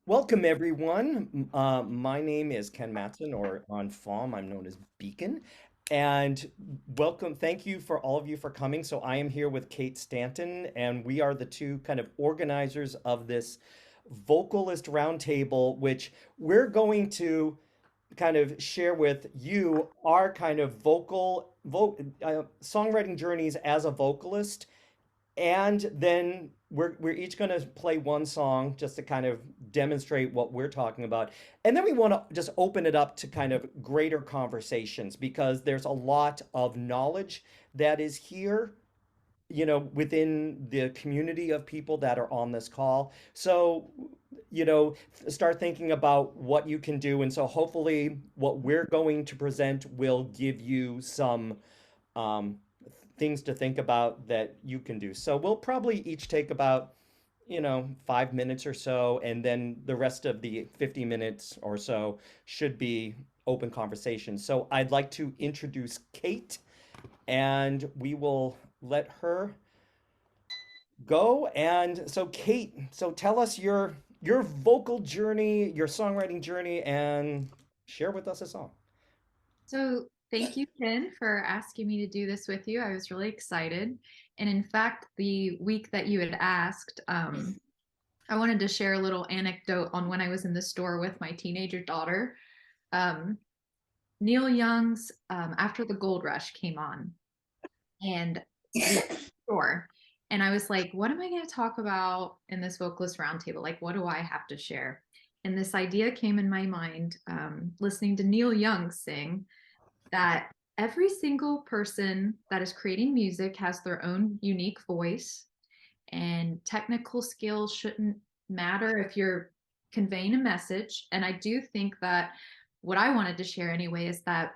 Welcome, everyone. My name is Ken Mattsson, or on FAWM, I'm known as Beacon. And welcome, thank you for all of you for coming. So I am here with Kate Stanton, and we are the two kind of organizers of this Vocalist Roundtable, which we're going to kind of share with you our kind of songwriting journeys as a vocalist, and then we're each going to play one song just to kind of demonstrate what we're talking about. And then we want to just open it up to kind of greater conversations because there's a lot of knowledge that is here, within the community of people that are on this call. So, start thinking about what you can do. And so hopefully what we're going to present will give you some um, things to think about that you can do. So we'll probably each take about, 5 minutes or so, and then the rest of the 50 minutes or so should be open conversation. So I'd like to introduce Kate, and we will let her go. And so Kate, so tell us your vocal journey, your songwriting journey, and share with us a song. So thank you, Ken, for asking me to do this with you. I was really excited. And in fact, the week that you had asked, I wanted to share a little anecdote on when I was in the store with my teenager daughter. Um, Neil Young's After the Gold Rush came on, and we were in the store. And I was like, what am I going to talk about in this vocalist roundtable? Like, what do I have to share? And this idea came in my mind, listening to Neil Young sing that every single person that is creating music has their own unique voice, and technical skills shouldn't matter if you're conveying a message. And I do think that what I wanted to share anyway is that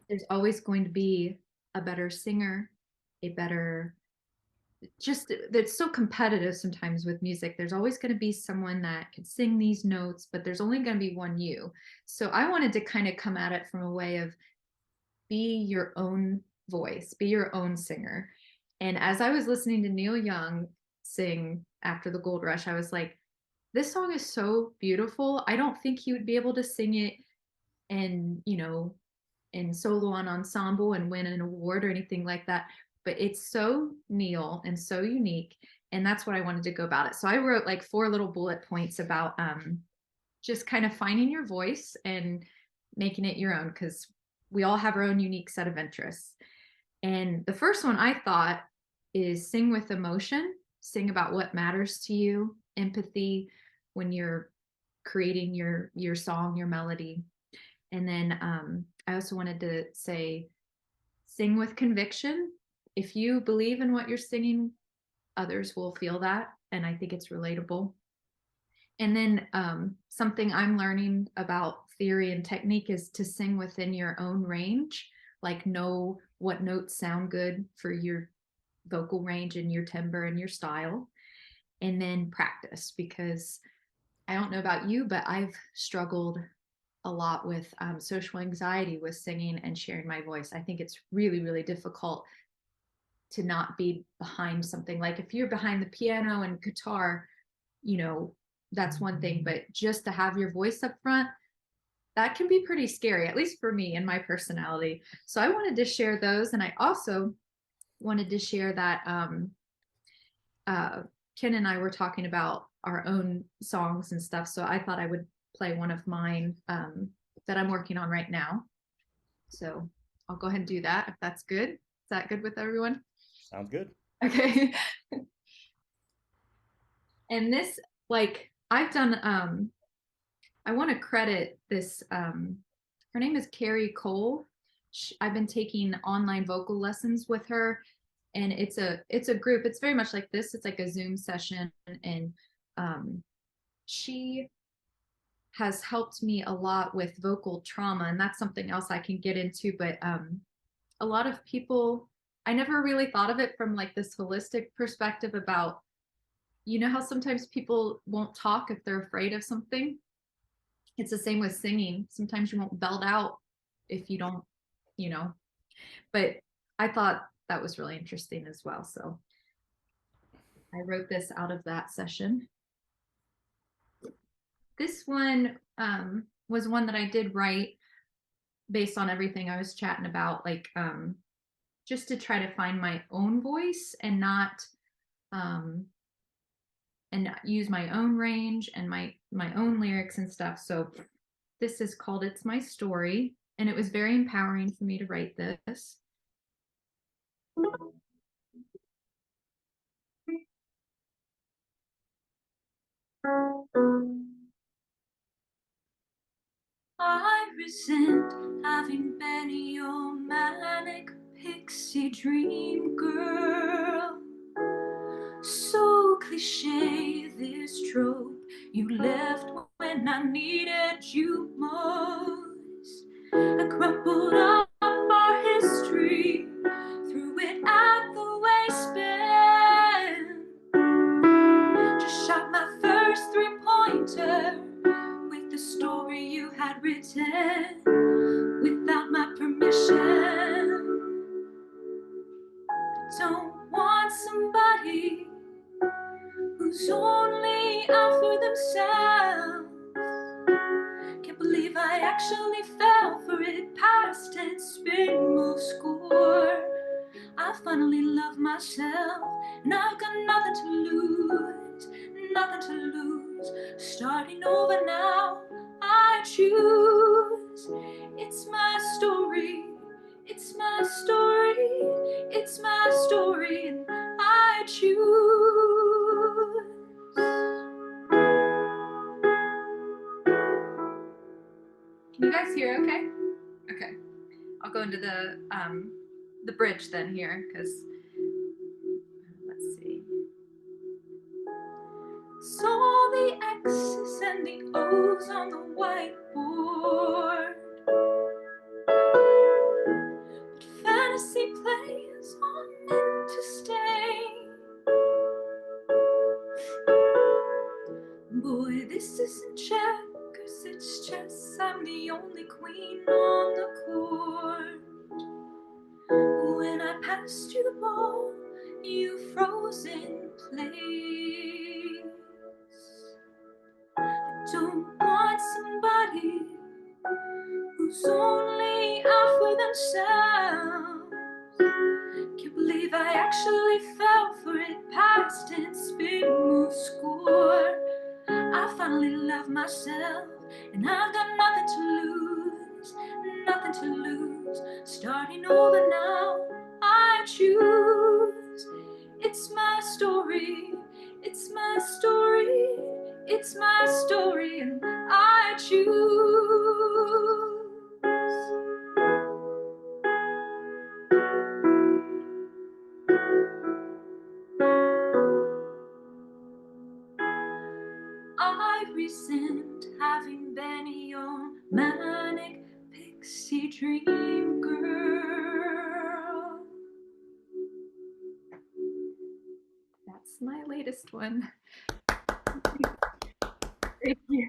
there's always going to be a better singer, a better, just it's so competitive sometimes with music. There's always going to be someone that can sing these notes, but there's only going to be one you. So I wanted to kind of come at it from a way of be your own voice, be your own singer. And as I was listening to Neil Young sing After the Gold Rush, I was like, this song is so beautiful. I don't think he would be able to sing it and, in solo on ensemble and win an award or anything like that. But it's so Neil and so unique. And that's what I wanted to go about it. So I wrote like 4 little bullet points about just kind of finding your voice and making it your own, because we all have our own unique set of interests. And the first one I thought is sing with emotion, sing about what matters to you, empathy when you're creating your song, your melody. And then I also wanted to say sing with conviction. If you believe in what you're singing, others will feel that. And I think it's relatable. And then something I'm learning about theory and technique is to sing within your own range, like know what notes sound good for your vocal range and your timbre and your style. And then practice, because I don't know about you, but I've struggled a lot with social anxiety with singing and sharing my voice. I think it's really, really difficult to not be behind something. Like if you're behind the piano and guitar, you know, that's one thing, but just to have your voice up front, that can be pretty scary, at least for me and my personality. So I wanted to share those. And I also wanted to share that uh, Ken and I were talking about our own songs and stuff. So I thought I would play one of mine that I'm working on right now. So I'll go ahead and do that if that's good. Is that good with everyone? Sounds good. Okay. And this, like, I've done, I want to credit this, her name is Carrie Cole. I've been taking online vocal lessons with her, and it's a group. It's very much like this. It's like a Zoom session, and she has helped me a lot with vocal trauma, and that's something else I can get into. But a lot of people, I never really thought of it from like this holistic perspective about, you know how sometimes people won't talk if they're afraid of something? It's the same with singing. Sometimes you won't belt out if you don't, you know. But I thought that was really interesting as well. So I wrote this out of that session. this one was one that I did write based on everything I was chatting about, like just to try to find my own voice um, and not use my own range and my own lyrics and stuff. So this is called "It's My Story," and it was very empowering for me to write this. I resent having been your manic pixie dream girl. So cliche this trope. You left when I needed you most. I crumpled up our history, threw it at the waistband. Just shot my first three-pointer with the story you had written without my permission. I don't want somebody who's only out for themselves. Can't believe I actually fell for it. Past tense, spin move, score. I finally love myself, and I've got nothing to lose, nothing to lose. Starting over now, I choose. It's my story, it's my story, it's my story, and I choose. Can you guys hear okay? Okay. I'll go into the bridge then here, because let's see. Saw the X's and the O's on the whiteboard, but fantasy plays on meant to stay. Boy, this isn't checkers, it's chess. I'm the only queen on the court. When I passed you the ball, you froze in place. I don't want somebody who's only out for themselves. Can't believe I actually fell for it. Past tense, spin move, score. I finally love myself, and I've got nothing to lose, nothing to lose. Starting over now, I choose. It's my story, it's my story, it's my story, and I choose. I resent having been your manic pixie dream girl. That's my latest one. Thank you.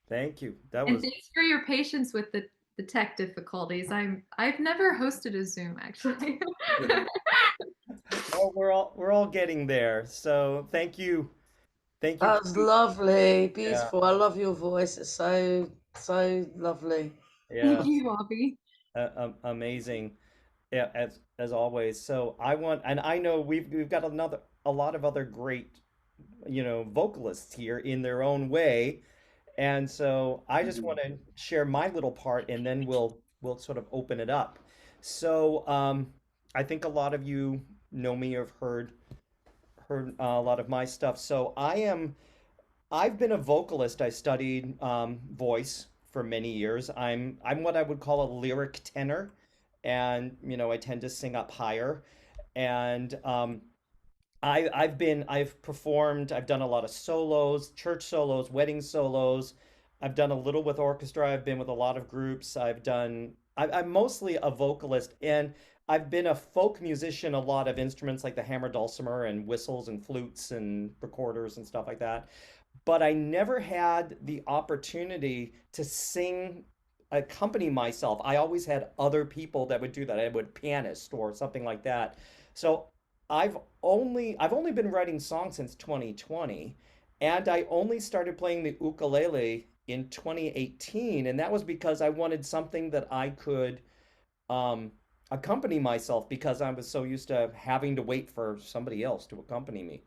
Thank you. That And was thanks for your patience with the tech difficulties. I've never hosted a Zoom actually. well, we're all getting there. So thank you, That was Kate. lovely, Yeah, beautiful. I love your voice. It's so, so lovely. Thank yeah, you, Bobby. amazing. Yeah, as always. So I want, and I know we've got a lot of other great, vocalists here in their own way. And so I just want to share my little part, and then we'll sort of open it up. So I think a lot of you know me or have heard a lot of my stuff. So I've been a vocalist. I studied voice for many years. I'm what I would call a lyric tenor, and I tend to sing up higher. And I've performed. I've done a lot of solos, church solos, wedding solos. I've done a little with orchestra. I've been with a lot of groups. I'm mostly a vocalist, and I've been a folk musician. A lot of instruments like the hammer dulcimer and whistles and flutes and recorders and stuff like that. But I never had the opportunity to sing, accompany myself. I always had other people that would do that. I would pianist or something like that. So I've only been writing songs since 2020, And I only started playing the ukulele in 2018, and that was because I wanted something that I could um, accompany myself because I was so used to having to wait for somebody else to accompany me.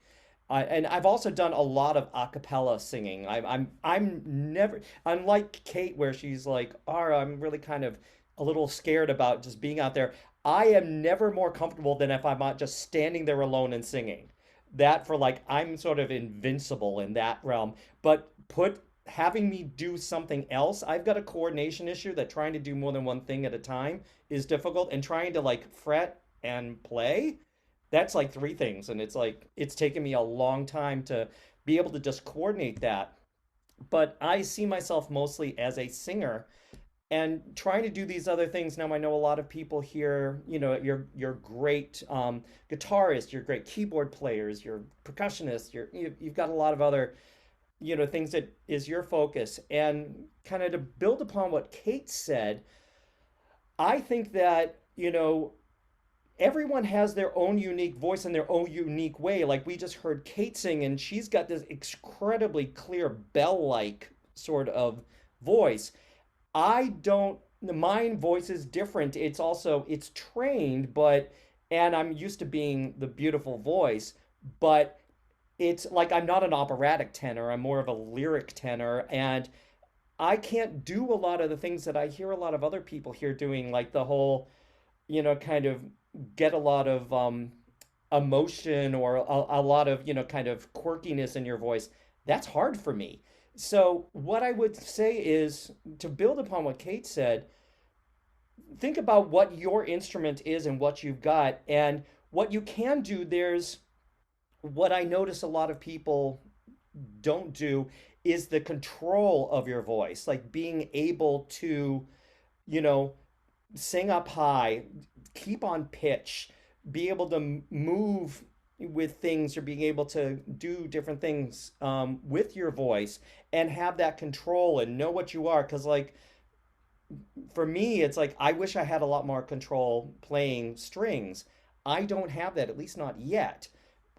And I've also done a lot of a cappella singing. I'm never, unlike Kate, where she's like, "Oh, I'm really kind of a little scared about just being out there." I am never more comfortable than if I'm not just standing there alone and singing. That for like I'm sort of invincible in that realm. But put having me do something else, I've got a coordination issue that trying to do more than one thing at a time is difficult, and trying to like fret and play, that's like three things, and it's like it's taken me a long time to be able to just coordinate that. But I see myself mostly as a singer and trying to do these other things. Now I know a lot of people here, you're great guitarists, you're great keyboard players, you're percussionists, you've got a lot of other things that is your focus. And kind of to build upon what Kate said, I think that everyone has their own unique voice and their own unique way. Like we just heard Kate sing, and she's got this incredibly clear bell-like sort of voice. I don't, my voice is different. It's trained, and I'm used to being the beautiful voice, but it's like I'm not an operatic tenor. I'm more of a lyric tenor, and I can't do a lot of the things that I hear a lot of other people here doing, like the whole, kind of get a lot of emotion or a lot of, kind of quirkiness in your voice. That's hard for me. So, what I would say is to build upon what Kate said, think about what your instrument is and what you've got and what you can do. There's what I notice a lot of people don't do is the control of your voice, like being able to, you know, sing up high, keep on pitch, be able to move with things or being able to do different things with your voice and have that control and know what you are. Because, like, for me, it's like I wish I had a lot more control playing strings. I don't have that, at least not yet.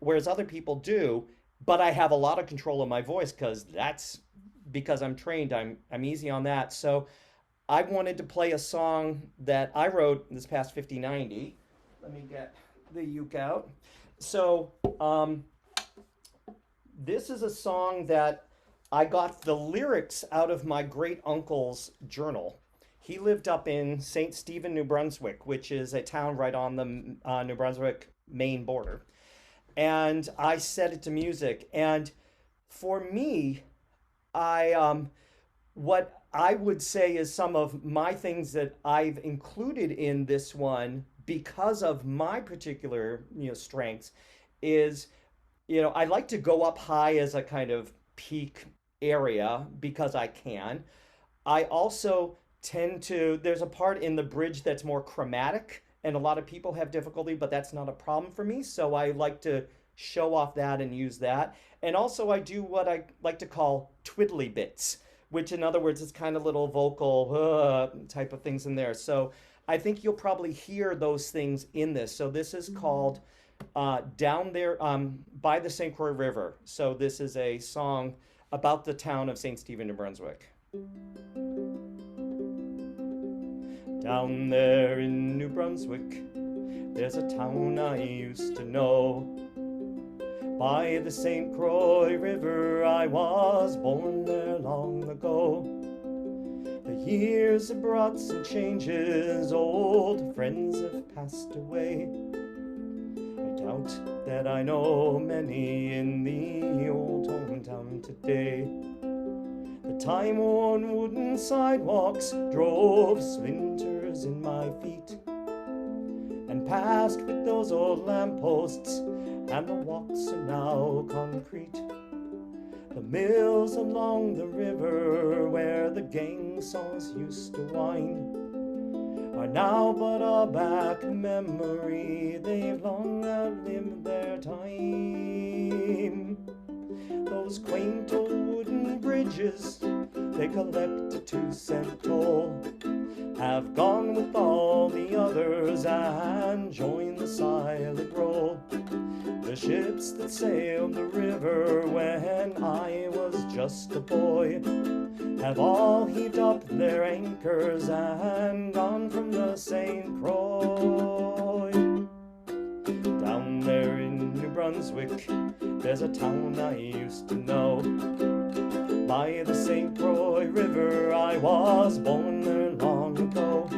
Whereas other people do, but I have a lot of control of my voice because that's because I'm trained. I'm easy on that. So I wanted to play a song that I wrote this past 5090. Let me get the uke out. So this is a song that I got the lyrics out of my great uncle's journal. He lived up in St. Stephen, New Brunswick, which is a town right on the New Brunswick Maine border. And I set it to music. And for me, I what I would say is some of my things that I've included in this one because of my particular strengths is I like to go up high as a kind of peak area because I can. I also tend to, there's a part in the bridge that's more chromatic, and a lot of people have difficulty, but that's not a problem for me. So I like to show off that and use that. And also, I do what I like to call twiddly bits, which in other words is kind of little vocal type of things in there. So I think you'll probably hear those things in this. So this is called Down There by the St. Croix River. So this is a song about the town of St. Stephen, New Brunswick. Down there in New Brunswick, there's a town I used to know. By the St. Croix River, I was born there long ago. The years have brought some changes, old friends have passed away. I doubt that I know many in the old hometown today. The time-worn wooden sidewalks drove splinters in my feet, and past with those old lampposts, and the walks are now concrete. The mills along the river where the gang saws used to wind are now but a back memory. They've long outlived their time. Those quaint old wooden bridges, they collect a 2-cent toll, have gone with all the others and joined the silent roll. The ships that sailed the river when I was just a boy have all heaved up their anchors and gone from the St. Croix. Down there in New Brunswick, there's a town I used to know. By the St. Croix River, I was born there long ago.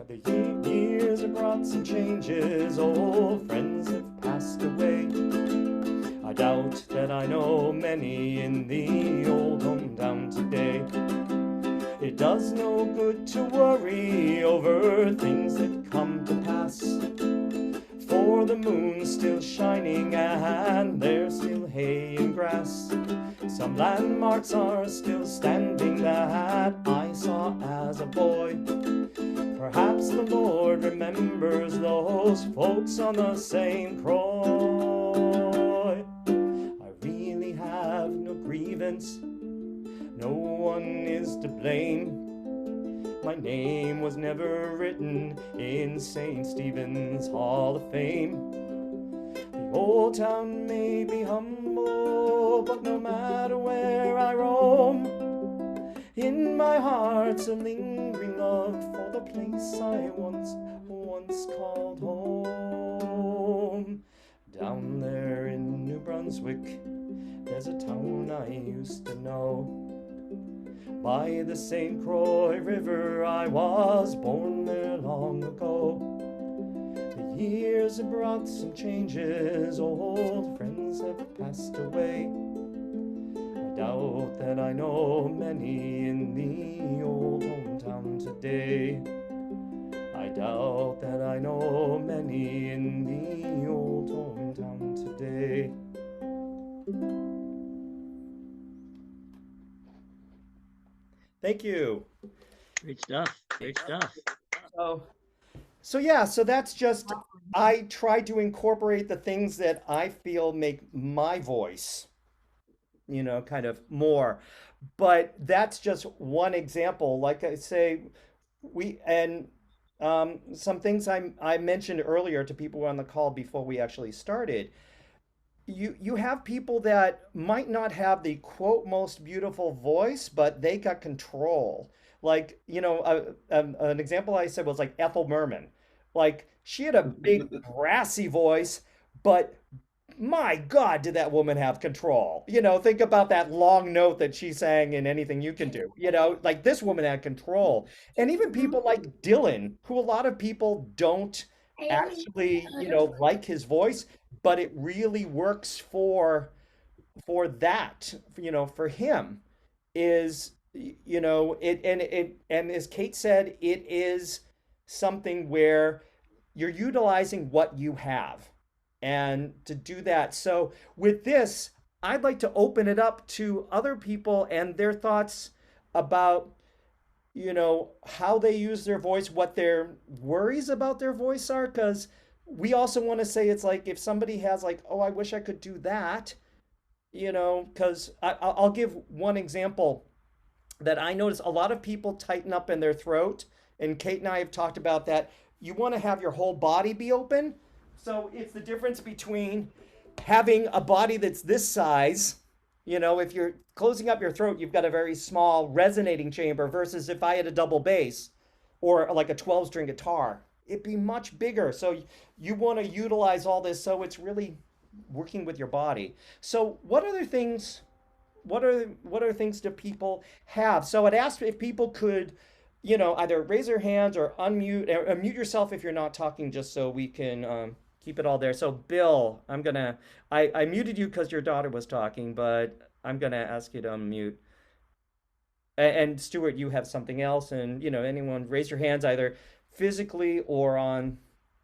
The years have brought some changes, old friends have passed away. I doubt that I know many in the old hometown today. It does no good to worry over things that come to pass, for the moon's still shining and there's still hay and grass. Some landmarks are still standing that I saw as a boy. Perhaps the Lord remembers those folks on the St. Croix. I really have no grievance, no one is to blame. My name was never written in St. Stephen's Hall of Fame. The old town may be humble, but no matter where I roam, in my heart's a lingering love for the place I once called home. Down there in New Brunswick, there's a town I used to know. By the St. Croix River, I was born there long ago. The years have brought some changes, old friends have passed away. I doubt that I know many in the old hometown today. I doubt that I know many in the old hometown today. Thank you. Great stuff. Great stuff. So that's just, I try to incorporate the things that I feel make my voice, kind of more. But that's just one example. Like I say, some things I mentioned earlier to people on the call before we actually started. You have people that might not have the quote most beautiful voice, but they got control. Like, an example I said was like Ethel Merman. Like, she had a big brassy voice, but my God, did that woman have control? Think about that long note that she sang in Anything You Can Do. Like this woman had control. And even people like Dylan, who a lot of people don't actually, like his voice, but it really works for that, for him is, and as Kate said, it is something where you're utilizing what you have and to do that. So with this, I'd like to open it up to other people and their thoughts about, how they use their voice, what their worries about their voice are, because we also want to say it's like if somebody has like, oh, I wish I could do that, because I'll give one example that I notice a lot of people tighten up in their throat, and Kate and I have talked about that. You want to have your whole body be open. So it's the difference between having a body that's this size, if you're closing up your throat, you've got a very small resonating chamber versus if I had a double bass or like a 12-string guitar, it'd be much bigger. So you want to utilize all this so it's really working with your body. So what other things do people have? So I'd ask if people could, either raise their hands or unmute or mute yourself if you're not talking, just so we can keep it all there. So Bill, I muted you because your daughter was talking, but I'm gonna ask you to unmute. And Stuart, you have something else, and anyone raise your hands either physically or on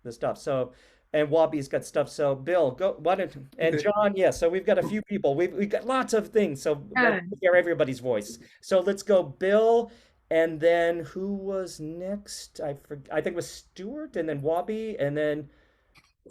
the stuff. So, and Wabi's got stuff. So Bill, go. And John, yes. So we've got a few people. We've got lots of things. So let's hear everybody's voice. So let's go, Bill, and then who was next? I think it was Stuart, and then Wabi, and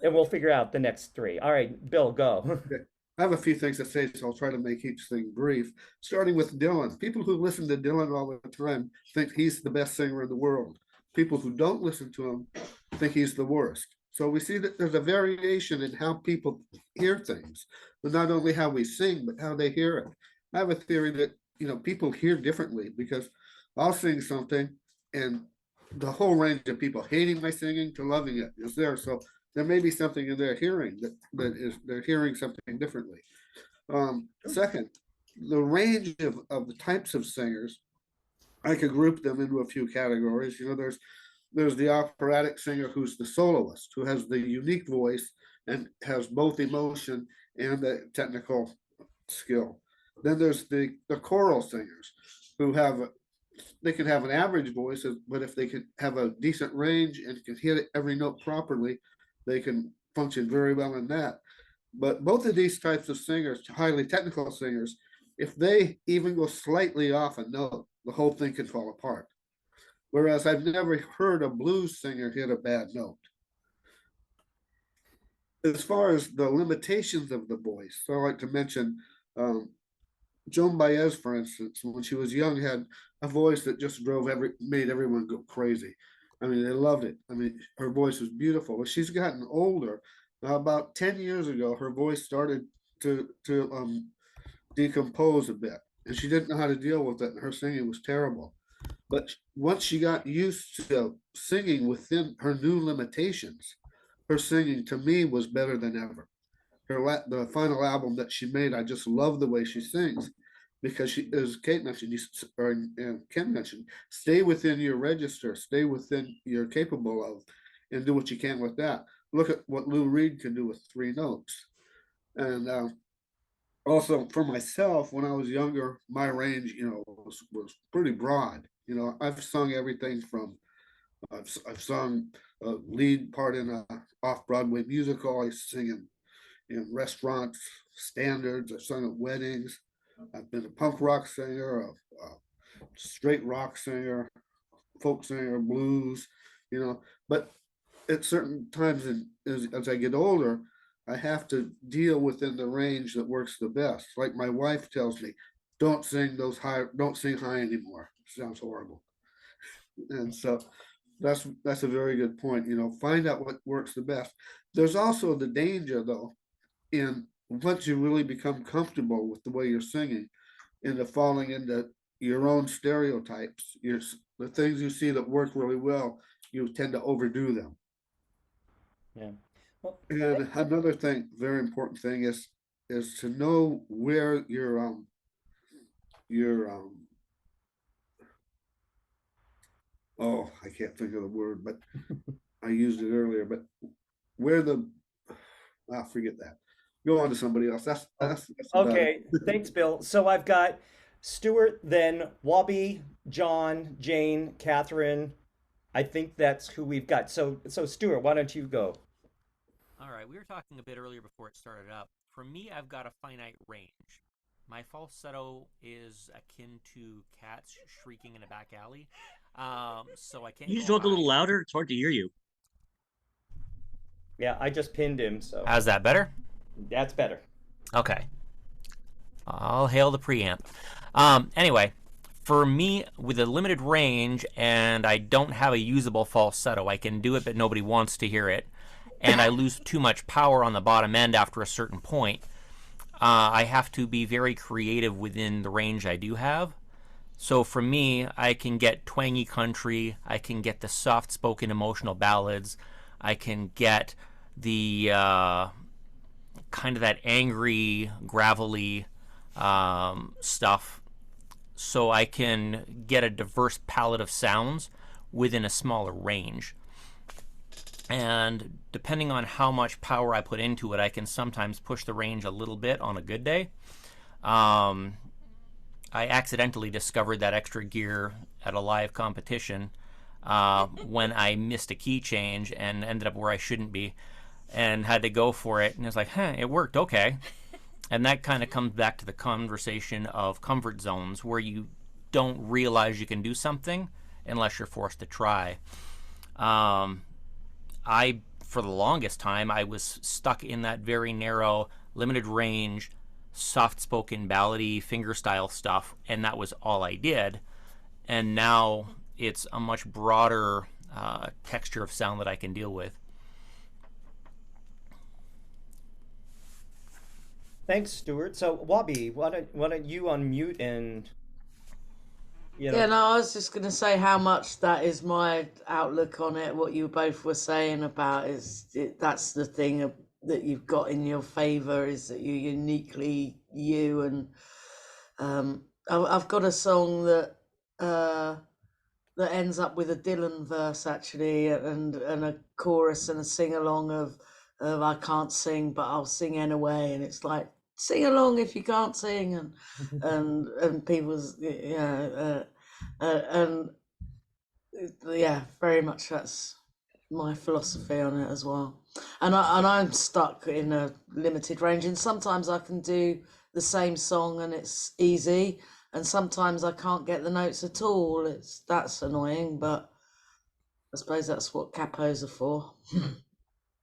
we'll figure out the next three. All right, Bill, go. Okay. I have a few things to say, so I'll try to make each thing brief. Starting with Dylan. People who listen to Dylan all the time think he's the best singer in the world. People who don't listen to him think he's the worst. So we see that there's a variation in how people hear things, but not only how we sing, but how they hear it. I have a theory that, people hear differently, because I'll sing something and the whole range of people hating my singing to loving it is there. So there may be something in their hearing they're hearing something differently. Second, the range of the types of singers, I could group them into a few categories. There's the operatic singer who's the soloist, who has the unique voice and has both emotion and the technical skill. Then there's the choral singers who they can have an average voice, but if they can have a decent range and can hit every note properly, they can function very well in that. But both of these types of singers, highly technical singers, if they even go slightly off a note, the whole thing can fall apart. Whereas I've never heard a blues singer hit a bad note. As far as the limitations of the voice, so I like to mention Joan Baez, for instance, when she was young, had a voice that just made everyone go crazy. I mean, they loved it. I mean, her voice was beautiful. As she's gotten older, about 10 years ago, her voice started to decompose a bit, and she didn't know how to deal with it, and her singing was terrible. But once she got used to singing within her new limitations, her singing to me was better than ever. The final album that she made, I just love the way she sings, because she, as Kate mentioned, and Ken mentioned, stay within your register, stay within you're capable of, and do what you can with that. Look at what Lou Reed can do with 3 notes. And also for myself, when I was younger, my range, was pretty broad. I've sung everything from, I've sung a lead part in a off-Broadway musical. I sing in restaurants, standards. I've sung at weddings. I've been a punk rock singer, a straight rock singer, folk singer, blues, but at certain times as I get older, I have to deal within the range that works the best. Like my wife tells me, don't sing high anymore. It sounds horrible. And so that's a very good point. Find out what works the best. There's also the danger, though, in once you really become comfortable with the way you're singing, into falling into your own stereotypes. The things you see that work really well, you tend to overdo them. Yeah. Well, And another thing, very important thing, is to know where your oh, I can't think of the word, but I used it earlier, but where forget that. Go on to somebody else. That's about it. okay, thanks, Bill. So I've got Stuart, then Wobby, John, Jane, Catherine. I think that's who we've got. So Stuart, why don't you go? All right, we were talking a bit earlier before it started up. For me, I've got a finite range. My falsetto is akin to cats shrieking in a back alley, so I can't. You just talk a little louder. It's hard to hear you. Yeah, I just pinned him, so How's that better? that's better. Okay. I'll hail the preamp. Anyway, for me, with a limited range and I don't have a usable falsetto, I can do it, but nobody wants to hear it, and I lose too much power on the bottom end after a certain point. I have to be very creative within the range I do have. So for me, I can get twangy country, I can get the soft-spoken emotional ballads, I can get the kind of that angry, gravelly stuff. So I can get a diverse palette of sounds within a smaller range. And depending on how much power I put into it, I can sometimes push the range a little bit on a good day. I accidentally discovered that extra gear at a live competition when I missed a key change and ended up where I shouldn't be and had to go for it. And it's like, it worked, okay. And that kind of comes back to the conversation of comfort zones, where you don't realize you can do something unless you're forced to try. For the longest time, I was stuck in that very narrow, limited range, soft-spoken, ballady, fingerstyle stuff, and that was all I did. And now it's a much broader texture of sound that I can deal with. Thanks, Stuart. So, Wabi, why don't you unmute and Yeah, no, I was just going to say how much that is my outlook on it. What you both were saying about that's the thing that you've got in your favor is that you're uniquely you. And I've got a song that ends up with a Dylan verse actually, and a chorus and a sing along of I can't sing, but I'll sing anyway. And it's like, sing along if you can't sing, and people's and yeah, very much that's my philosophy on it as well. And I'm stuck in a limited range, and sometimes I can do the same song and it's easy, and sometimes I can't get the notes at all. That's annoying, but I suppose that's what capos are for.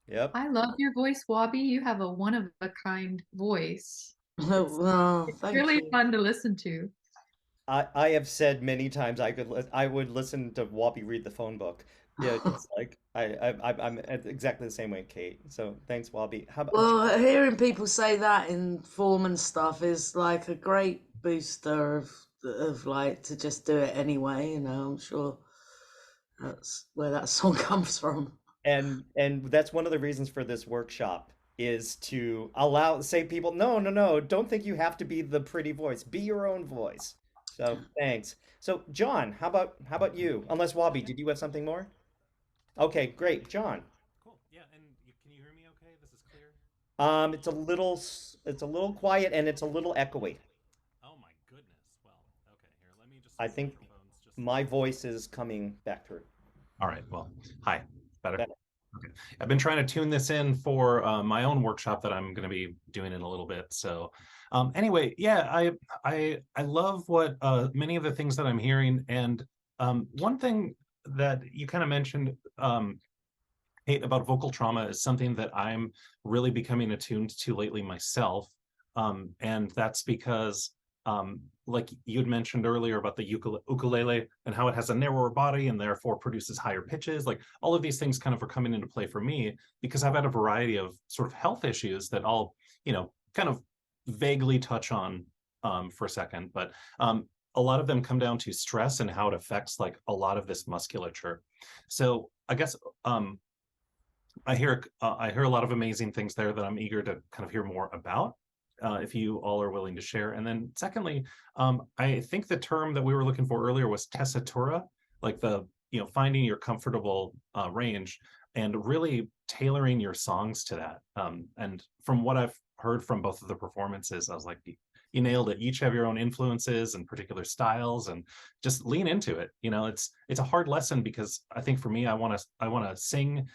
Yep. I love your voice, Wabi. You have a one of a kind voice. Well, It's thank really you. fun to listen to. I have said many times I would listen to Wabi read the phone book. Yeah, it's like I'm exactly the same way, Kate. So thanks, Wabi. How about Well, hearing people say that in form and stuff is like a great booster of like to just do it anyway. I'm sure that's where that song comes from. and that's one of the reasons for this workshop is to say people, no, don't think you have to be the pretty voice. Be your own voice. So thanks. So John, how about you? Unless Wabi, did you have something more? Okay, great. John. Cool. Yeah, and can you hear me okay? This is clear? It's a little quiet and it's a little echoey. Oh my goodness. Well, okay, here, let me just I switch think microphones just my voice is coming back through. All right, well, hi. Better? Better. Okay. I've been trying to tune this in for my own workshop that I'm going to be doing in a little bit. So anyway, yeah, I love what many of the things that I'm hearing. And one thing that you kind of mentioned, Kate, about vocal trauma is something that I'm really becoming attuned to lately myself. And that's because, like you had mentioned earlier about the ukulele and how it has a narrower body and therefore produces higher pitches. Like all of these things kind of are coming into play for me because I've had a variety of sort of health issues that I'll, kind of vaguely touch on for a second. But a lot of them come down to stress and how it affects like a lot of this musculature. So I guess I hear a lot of amazing things there that I'm eager to kind of hear more about. If you all are willing to share. And then secondly, I think the term that we were looking for earlier was tessitura, like finding your comfortable range and really tailoring your songs to that. And from what I've heard from both of the performances, I was like, you nailed it. Each have your own influences and particular styles, and just lean into it. It's a hard lesson because I think for me, I want to sing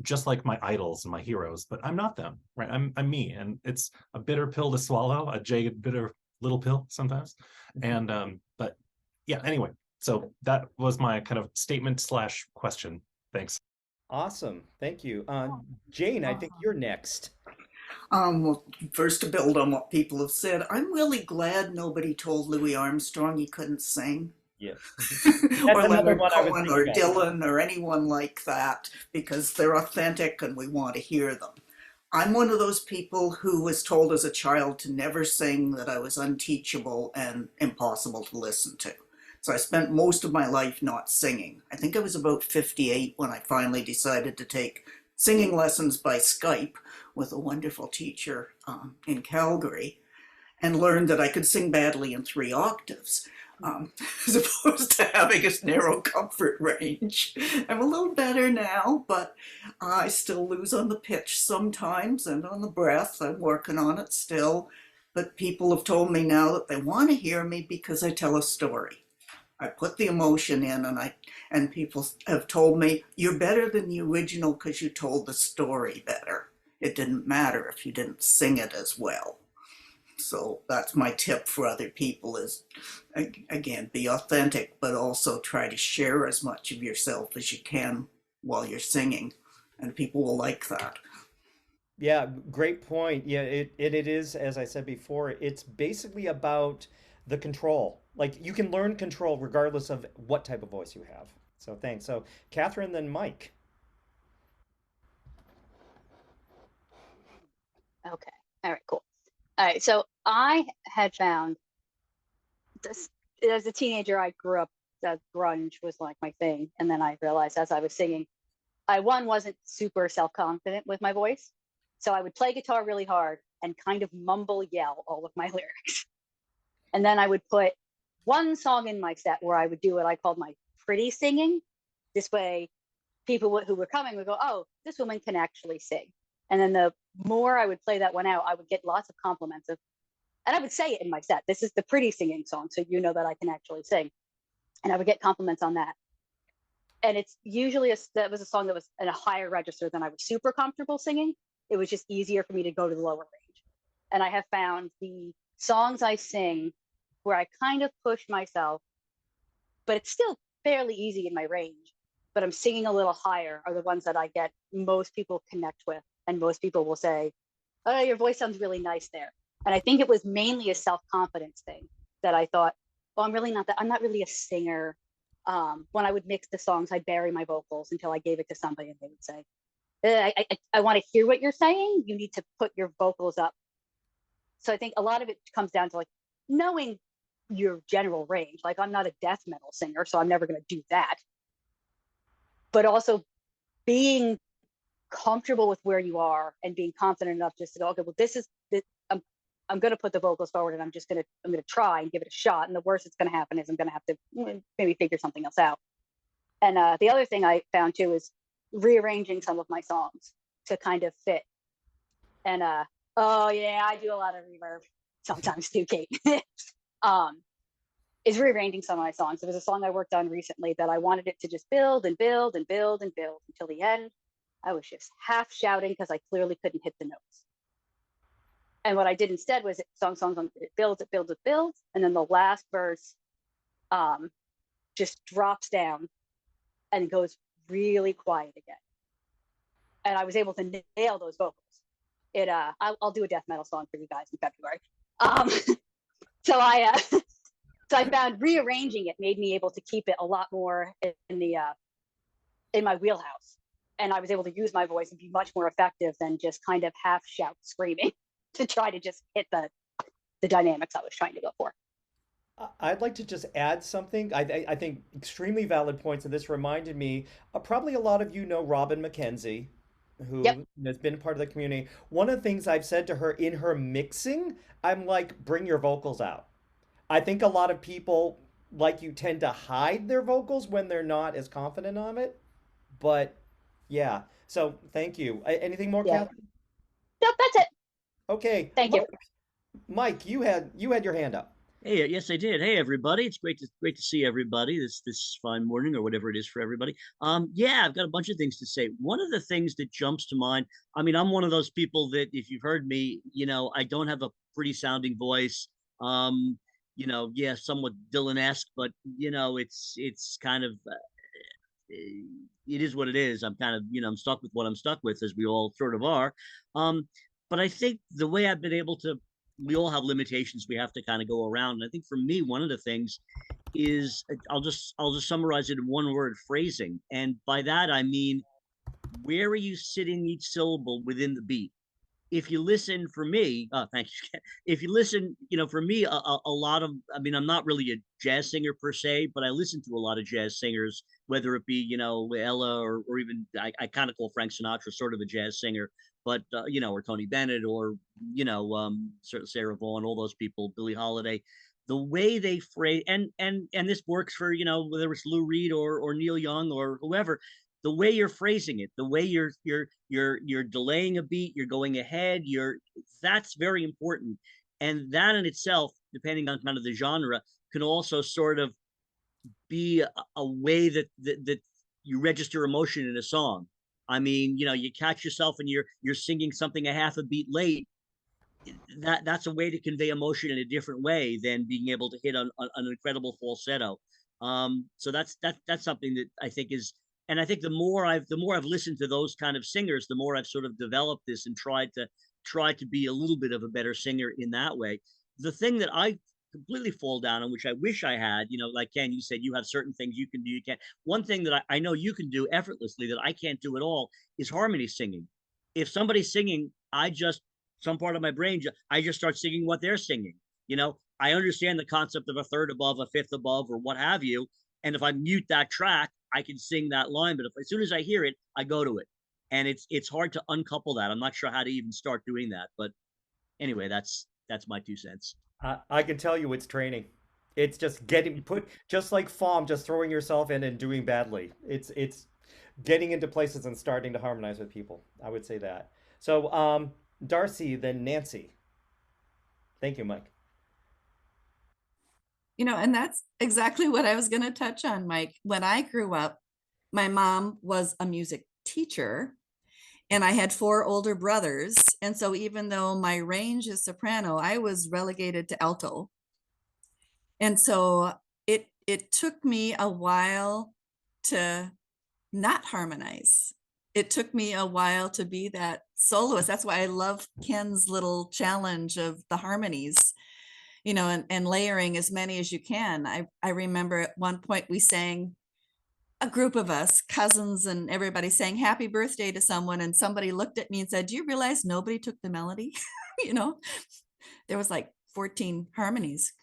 just like my idols and my heroes, but I'm not them, right? I'm me, and it's a bitter pill to swallow, a jagged, bitter little pill sometimes. And but yeah, anyway, so that was my kind of statement / question. Thanks. Awesome. Thank you. Jane, I think you're next. Well, first to build on what people have said, I'm really glad nobody told Louis Armstrong he couldn't sing. Yeah. Or another Leonard one I was Cohen or thinking of. Dylan or anyone like that, because they're authentic and we want to hear them. I'm one of those people who was told as a child to never sing, that I was unteachable and impossible to listen to. So I spent most of my life not singing. I think I was about 58 when I finally decided to take singing lessons by Skype with a wonderful teacher in Calgary, and learned that I could sing badly in 3 octaves. As opposed to having a narrow comfort range. I'm a little better now, but I still lose on the pitch sometimes and on the breath. I'm working on it still. But people have told me now that they want to hear me because I tell a story. I put the emotion in, and people have told me, you're better than the original because you told the story better. It didn't matter if you didn't sing it as well. So that's my tip for other people is, again, be authentic, but also try to share as much of yourself as you can while you're singing, and people will like that. Yeah, great point. Yeah, it is, as I said before, it's basically about the control. Like you can learn control regardless of what type of voice you have. So thanks. So Catherine, then Mike. Okay. All right, cool. All right. Okay, so I had found this as a teenager. I grew up that grunge was like my thing, and then I realized as I was singing, I wasn't super self-confident with my voice, so I would play guitar really hard and kind of mumble yell all of my lyrics, and then I would put one song in my set where I would do what I called my pretty singing. This way, people who were coming would go, "Oh, this woman can actually sing." And then the more I would play that one out, I would get lots of compliments of, and I would say it in my set, "This is the pretty singing song, so you know that I can actually sing." And I would get compliments on that. And it's usually that was a song that was in a higher register than I was super comfortable singing. It was just easier for me to go to the lower range. And I have found the songs I sing where I kind of push myself, but it's still fairly easy in my range, but I'm singing a little higher, are the ones that I get most people connect with. And most people will say, "Oh, your voice sounds really nice there." And I think it was mainly a self-confidence thing that I thought, "Oh, I'm not really a singer." When I would mix the songs, I'd bury my vocals until I gave it to somebody and they would say, I want to hear what you're saying. You need to put your vocals up. So I think a lot of it comes down to like knowing your general range. Like I'm not a death metal singer, so I'm never going to do that. But also being comfortable with where you are and being confident enough just to go, okay, well, I'm going to put the vocals forward and I'm going to try and give it a shot. And the worst that's going to happen is I'm going to have to maybe figure something else out. And the other thing I found too is rearranging some of my songs to kind of fit. And oh yeah, I do a lot of reverb sometimes too, Kate. Is rearranging some of my songs. There was a song I worked on recently that I wanted it to just build and build and build and build until the end. I was just half shouting because I clearly couldn't hit the notes. And what I did instead was it builds, and then the last verse just drops down and goes really quiet again. And I was able to nail those vocals. I'll do a death metal song for you guys in February. So I found rearranging it made me able to keep it a lot more in my wheelhouse. And I was able to use my voice and be much more effective than just kind of half shout screaming to try to just hit the dynamics I was trying to go for. I'd like to just add something. I think extremely valid points, and this reminded me, probably a lot of you know Robin McKenzie, who Yep. has been part of the community. One of the things I've said to her in her mixing, I'm like, bring your vocals out. I think a lot of people, like you, tend to hide their vocals when they're not as confident on it. But yeah, so thank you. Anything more, Yeah. Catherine? Yep, that's it. Okay, Thank you. Mike, you had your hand up. Hey, yes, I did. Hey, everybody! It's great to see everybody this fine morning or whatever it is for everybody. Yeah, I've got a bunch of things to say. One of the things that jumps to mind. I mean, I'm one of those people that if you've heard me, I don't have a pretty sounding voice. Yeah, somewhat Dylan-esque, but it's kind of it is what it is. I'm kind of I'm stuck with what I'm stuck with, as we all sort of are. But I think the way I've been able to, we all have limitations we have to kind of go around. And I think for me, one of the things is I'll just summarize it in one word: phrasing. And by that I mean, where are you sitting each syllable within the beat? If you listen, for me, thank you. If you listen, for me, a lot of, I mean, I'm not really a jazz singer per se, but I listen to a lot of jazz singers, whether it be, Ella or even, I kind of call Frank Sinatra sort of a jazz singer, but, or Tony Bennett or, Sarah Vaughan, all those people, Billie Holiday, the way they phrase, and this works for, whether it's Lou Reed or Neil Young or whoever, the way you're phrasing it, the way you're delaying a beat, you're going ahead, that's very important. And that in itself, depending on kind of the genre, can also sort of be a way that you register emotion in a song. I mean, you catch yourself and you're singing something a half a beat late. That's a way to convey emotion in a different way than being able to hit an incredible falsetto. So that's something that I think is. And I think the more I've listened to those kind of singers, the more I've sort of developed this and tried to be a little bit of a better singer in that way. The thing that I completely fall down on, which I wish I had, like Ken, you said you have certain things you can do, you can't. One thing that I know you can do effortlessly that I can't do at all is harmony singing. If somebody's singing, I just some part of my brain, I just start singing what they're singing. You know, I understand the concept of a third above, a fifth above, or what have you. And if I mute that track, I can sing that line. But if as soon as I hear it, I go to it. And it's hard to uncouple that. I'm not sure how to even start doing that. But anyway, that's my 2 cents. I can tell you it's training. It's just getting put, just like FAWM, just throwing yourself in and doing badly. It's getting into places and starting to harmonize with people. I would say that. So, Darcy, then Nancy. Thank you, Mike. And that's exactly what I was going to touch on, Mike. When I grew up, my mom was a music teacher and I had 4 older brothers. And so even though my range is soprano, I was relegated to alto. And so it took me a while to not harmonize. It took me a while to be that soloist. That's why I love Ken's little challenge of the harmonies, and layering as many as you can. I remember at one point we sang, a group of us, cousins and everybody, saying happy birthday to someone. And somebody looked at me and said, do you realize nobody took the melody? There was like 14 harmonies.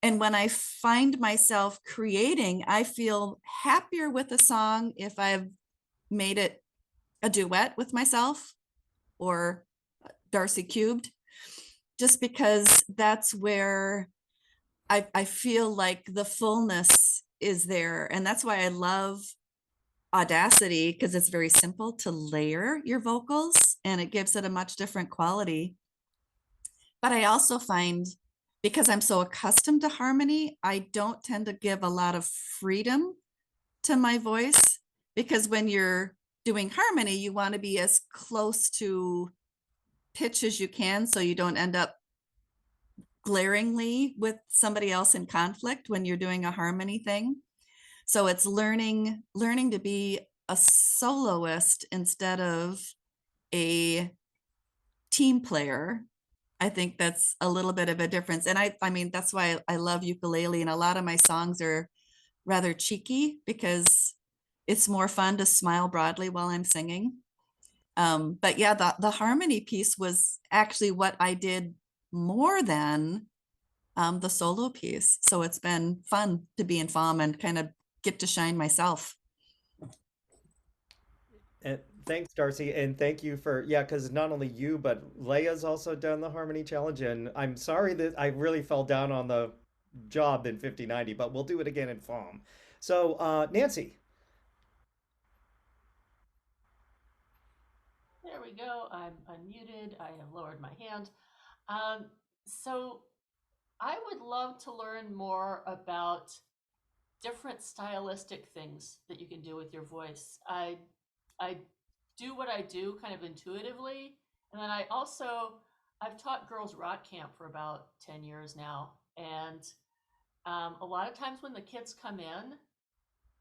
And when I find myself creating, I feel happier with a song if I've made it a duet with myself or Darcy cubed, just because that's where I feel like the fullness is there. And that's why I love Audacity, because it's very simple to layer your vocals and it gives it a much different quality. But I also find, because I'm so accustomed to harmony, I don't tend to give a lot of freedom to my voice, because when you're doing harmony, you want to be as close to pitch as you can so you don't end up glaringly with somebody else in conflict when you're doing a harmony thing. So it's learning to be a soloist instead of a team player. I think that's a little bit of a difference. And I mean, that's why I love ukulele, and a lot of my songs are rather cheeky because it's more fun to smile broadly while I'm singing. But yeah, the harmony piece was actually what I did more than the solo piece. So it's been fun to be in FAWM and kind of get to shine myself. And thanks, Darcy, and thank you for, because not only you, but Leia's also done the Harmony Challenge, and I'm sorry that I really fell down on the job in 5090, but we'll do it again in FAWM. So, Nancy. There we go. I'm unmuted. I have lowered my hand. So I would love to learn more about different stylistic things that you can do with your voice. I do what I do kind of intuitively. And then I've taught girls rock camp for about 10 years now. And a lot of times when the kids come in,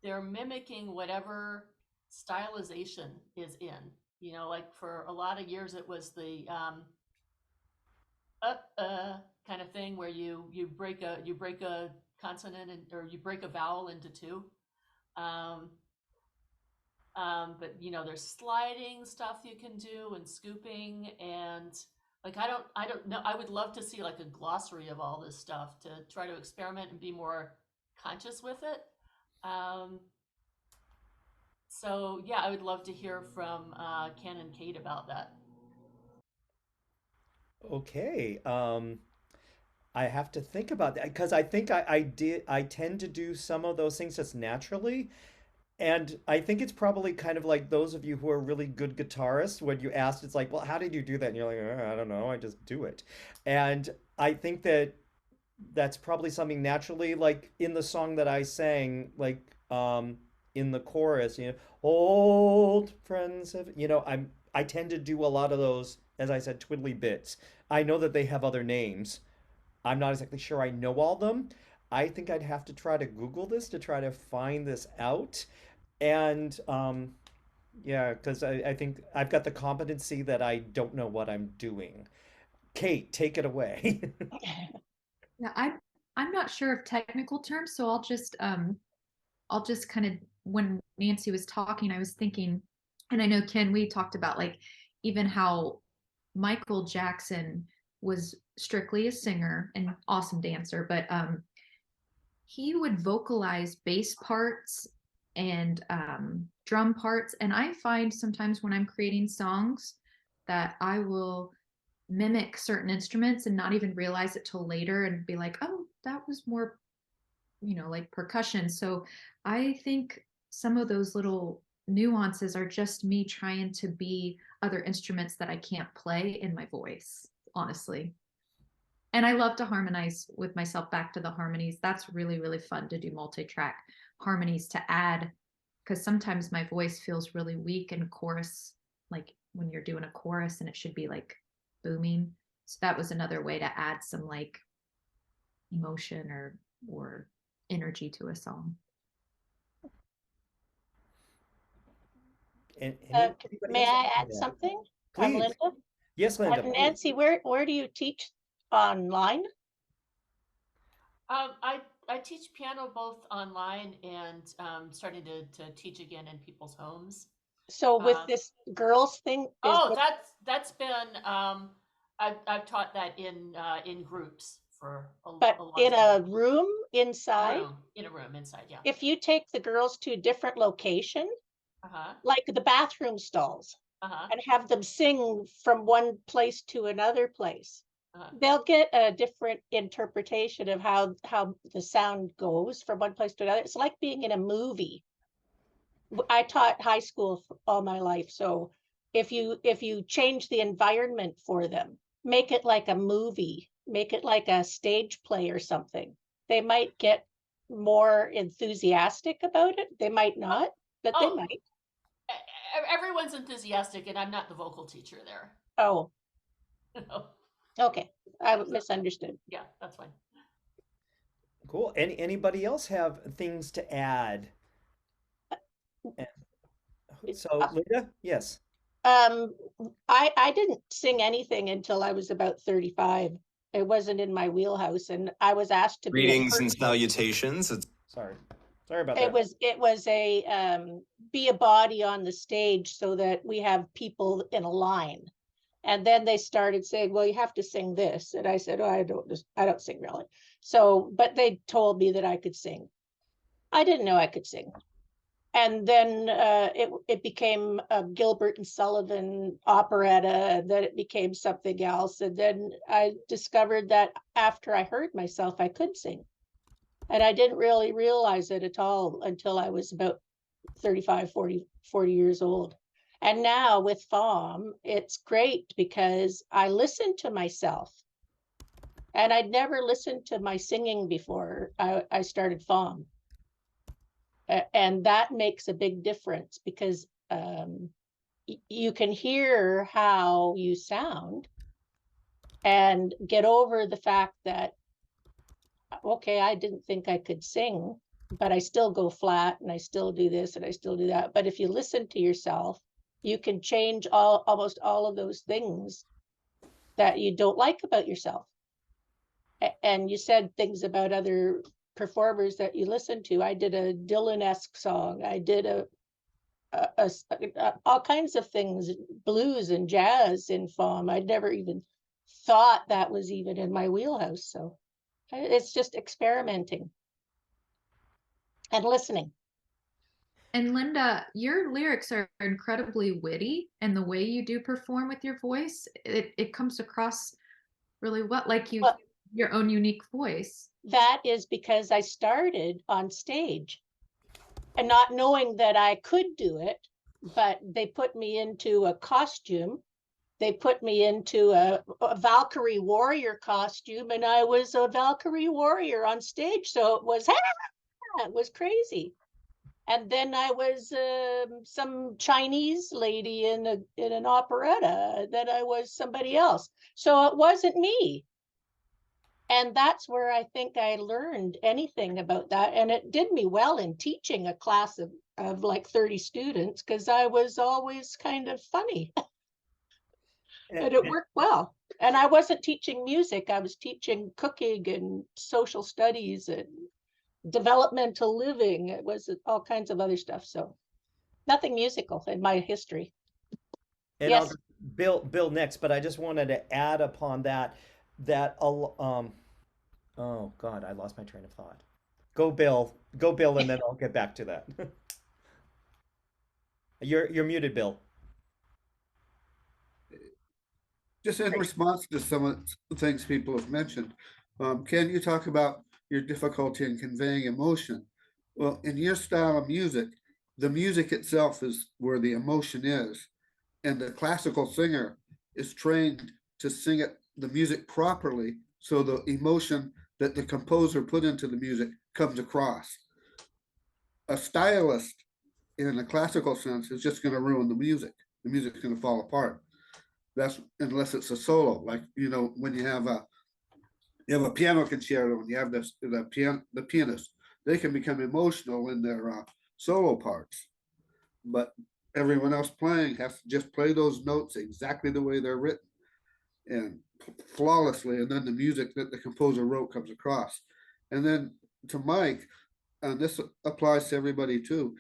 they're mimicking whatever stylization is in. Like for a lot of years, it was the kind of thing where you break a consonant or you break a vowel into 2. But there's sliding stuff you can do and scooping, and like I don't know. I would love to see like a glossary of all this stuff to try to experiment and be more conscious with it. So yeah, I would love to hear from Ken and Kate about that. Okay. I have to think about that because I think I tend to do some of those things just naturally. And I think it's probably kind of like those of you who are really good guitarists, when you asked, it's like, well, how did you do that? And you're like, I don't know, I just do it. And I think that that's probably something naturally, like in the song that I sang, like in the chorus, old friends have, I tend to do a lot of those, as I said, twiddly bits. I know that they have other names. I'm not exactly sure I know all of them. I think I'd have to try to Google this to try to find this out. And because I think I've got the competency that I don't know what I'm doing. Kate, take it away. Yeah, I'm not sure of technical terms, so I'll just kind of, when Nancy was talking, I was thinking, and I know Ken, we talked about like even how Michael Jackson was strictly a singer and awesome dancer, but he would vocalize bass parts and drum parts. And I find sometimes when I'm creating songs that I will mimic certain instruments and not even realize it till later and be like, oh, that was more, like percussion. So I think some of those little nuances are just me trying to be other instruments that I can't play in my voice, honestly. And I love to harmonize with myself back to the harmonies. That's really, really fun to do multi-track harmonies to add, because sometimes my voice feels really weak in chorus, like when you're doing a chorus and it should be like booming. So that was another way to add some like emotion or energy to a song. May Anybody else? I add Yeah. something? Please. Linda. Yes, Linda. please. Nancy, where do you teach online? I teach piano both online and starting to teach again in people's homes. So with this girls thing, that's been I've taught that in groups for a long in time. a room inside. In a room inside, yeah. If you take the girls to a different location, like the bathroom stalls, and have them sing from one place to another place, they'll get a different interpretation of how the sound goes from one place to another. It's like being in a movie. I taught high school all my life, so if you change the environment for them, make it like a movie, make it like a stage play or something, they might get more enthusiastic about it. They might not, but they might. Everyone's enthusiastic, and I'm not the vocal teacher there. Oh. No. Okay, I misunderstood. Yeah, that's fine. Cool. Anybody else have things to add? So, Linda, yes. I didn't sing anything until I was about 35. It wasn't in my wheelhouse, and I was asked to Greetings and salutations. Sorry about that. It was a be a body on the stage so that we have people in a line. And then they started saying, well, you have to sing this. And I said, oh, I don't sing really. So, but they told me that I could sing. I didn't know I could sing. And then it became a Gilbert and Sullivan operetta, and then it became something else. And then I discovered that after I heard myself, I could sing. And I didn't really realize it at all until I was about 35, 40 years old. And now with FAWM, it's great because I listen to myself. And I'd never listened to my singing before I started FAWM. And that makes a big difference because you can hear how you sound and get over the fact that, okay, I didn't think I could sing, but I still go flat and I still do this and I still do that. But if you listen to yourself, you can change almost all of those things that you don't like about yourself. And you said things about other performers that you listen to. I did a Dylan-esque song. I did all kinds of things, blues and jazz in FAWM. I'd never even thought that was even in my wheelhouse. So it's just experimenting and listening. And Linda, your lyrics are incredibly witty, and the way you do perform with your voice, it comes across really well, like your own unique voice. That is because I started on stage and not knowing that I could do it, but they put me into a costume. They put me into a Valkyrie warrior costume, and I was a Valkyrie warrior on stage. So it was crazy. And then I was some Chinese lady in an operetta. Then I was somebody else. So it wasn't me. And that's where I think I learned anything about that. And it did me well in teaching a class of like 30 students because I was always kind of funny. And it worked well. And I wasn't teaching music. I was teaching cooking and social studies and developmental living. It was all kinds of other stuff. So nothing musical in my history. And yes. Bill next, but I just wanted to add upon that oh God, I lost my train of thought. Go Bill, and then I'll get back to that. You're muted, Bill. Just in response to some of the things people have mentioned, can you talk about your difficulty in conveying emotion? Well, in your style of music, the music itself is where the emotion is, and the classical singer is trained to sing the music properly, so the emotion that the composer put into the music comes across. A stylist, in a classical sense, is just going to ruin the music. The music's going to fall apart. That's unless it's a solo, like when you have a piano concerto and you have the pianist, they can become emotional in their solo parts, but everyone else playing has to just play those notes exactly the way they're written and flawlessly, and then the music that the composer wrote comes across. And then to Mike, and this applies to everybody too,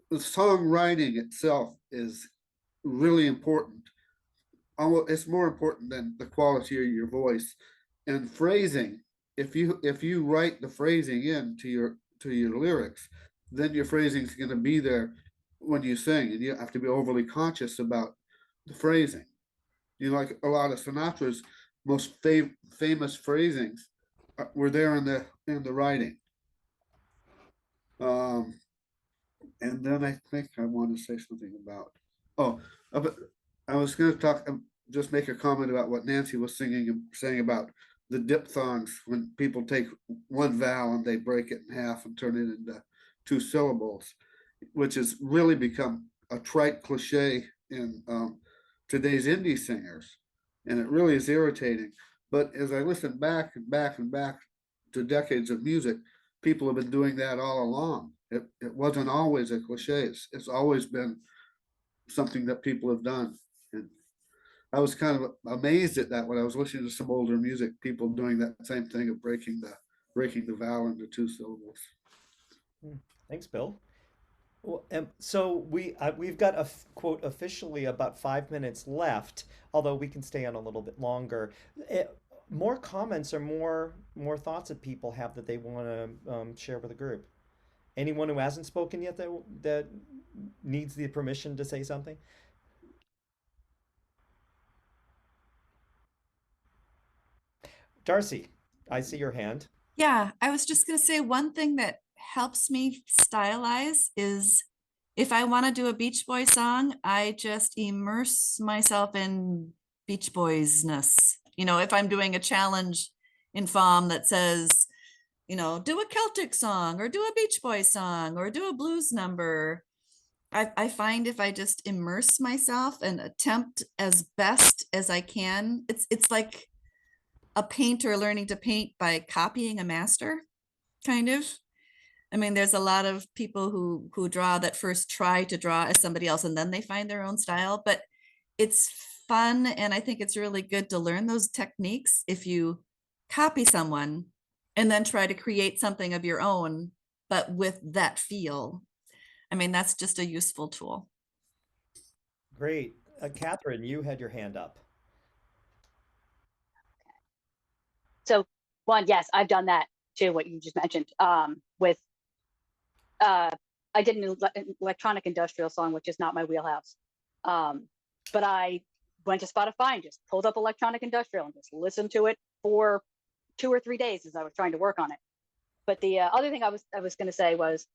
the songwriting itself is really important. It's more important than the quality of your voice. And phrasing, if you write the phrasing into your lyrics, then your phrasing is going to be there when you sing, and you have to be overly conscious about the phrasing. Like a lot of Sinatra's most famous phrasings were there in the writing. And then I think I want to say something about. I was going to just make a comment about what Nancy was saying about the diphthongs, when people take one vowel and they break it in half and turn it into two syllables, which has really become a trite cliche in today's indie singers, and it really is irritating. But as I listen back and back and back to decades of music, people have been doing that all along. It wasn't always a cliche. It's always been something that people have done. And I was kind of amazed at that when I was listening to some older music, people doing that same thing of breaking the vowel into two syllables. Thanks, Bill. Well, so we've got a quote officially about 5 minutes left, although we can stay on a little bit longer. More comments or more thoughts that people have that they want to share with the group. Anyone who hasn't spoken yet that needs the permission to say something? Darcy, I see your hand. Yeah, I was just going to say one thing that helps me stylize is if I want to do a Beach Boy song, I just immerse myself in Beach Boys-ness. If I'm doing a challenge in FAWM that says, do a Celtic song or do a Beach Boy song or do a blues number, I find if I just immerse myself and attempt as best as I can, it's like a painter learning to paint by copying a master, kind of. I mean, there's a lot of people who draw that first try to draw as somebody else and then they find their own style, but it's fun. And I think it's really good to learn those techniques if you copy someone and then try to create something of your own, but with that feel. I mean, that's just a useful tool. Great. Catherine, you had your hand up. So one, yes, I've done that too, what you just mentioned, with, I did an electronic industrial song, which is not my wheelhouse. But I went to Spotify and just pulled up electronic industrial and just listened to it for 2 or 3 days as I was trying to work on it. But the other thing I was going to say was,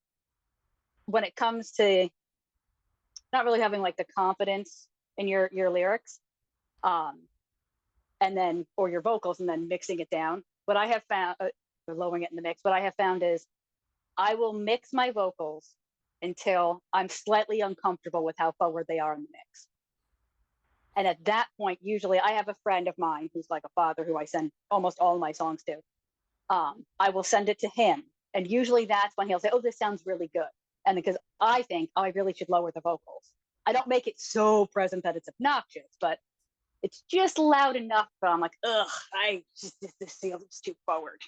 when it comes to not really having like the confidence in your lyrics, and then, or your vocals, and then mixing it down, what I have found, or lowering it in the mix, what I have found is I will mix my vocals until I'm slightly uncomfortable with how forward they are in the mix. And at that point, usually I have a friend of mine who's like a father who I send almost all of my songs to. I will send it to him. And usually that's when he'll say, oh, this sounds really good. And because I think, oh, I really should lower the vocals. I don't make it so present that it's obnoxious, but it's just loud enough that I'm like, ugh, this feels too forward.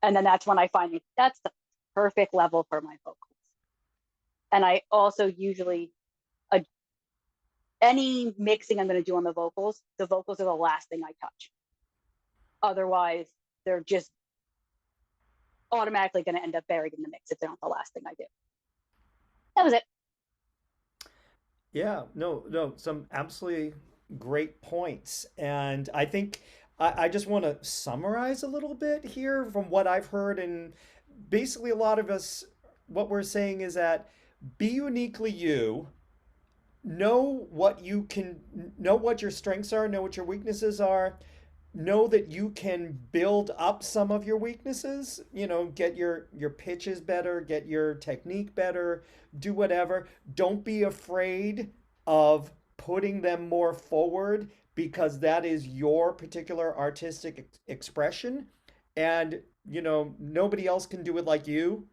And then that's when I find that's the perfect level for my vocals. And I also usually any mixing I'm going to do on the vocals are the last thing I touch. Otherwise, they're just automatically going to end up buried in the mix if they're not the last thing I do. That was it. Yeah, no, some absolutely great points. And I think I just want to summarize a little bit here from what I've heard. And basically, a lot of us, what we're saying is that be uniquely you, know what you can, know what your strengths are, know what your weaknesses are, know that you can build up some of your weaknesses, get your pitches better, get your technique better, do whatever. Don't be afraid of putting them more forward because that is your particular artistic expression, and nobody else can do it like you.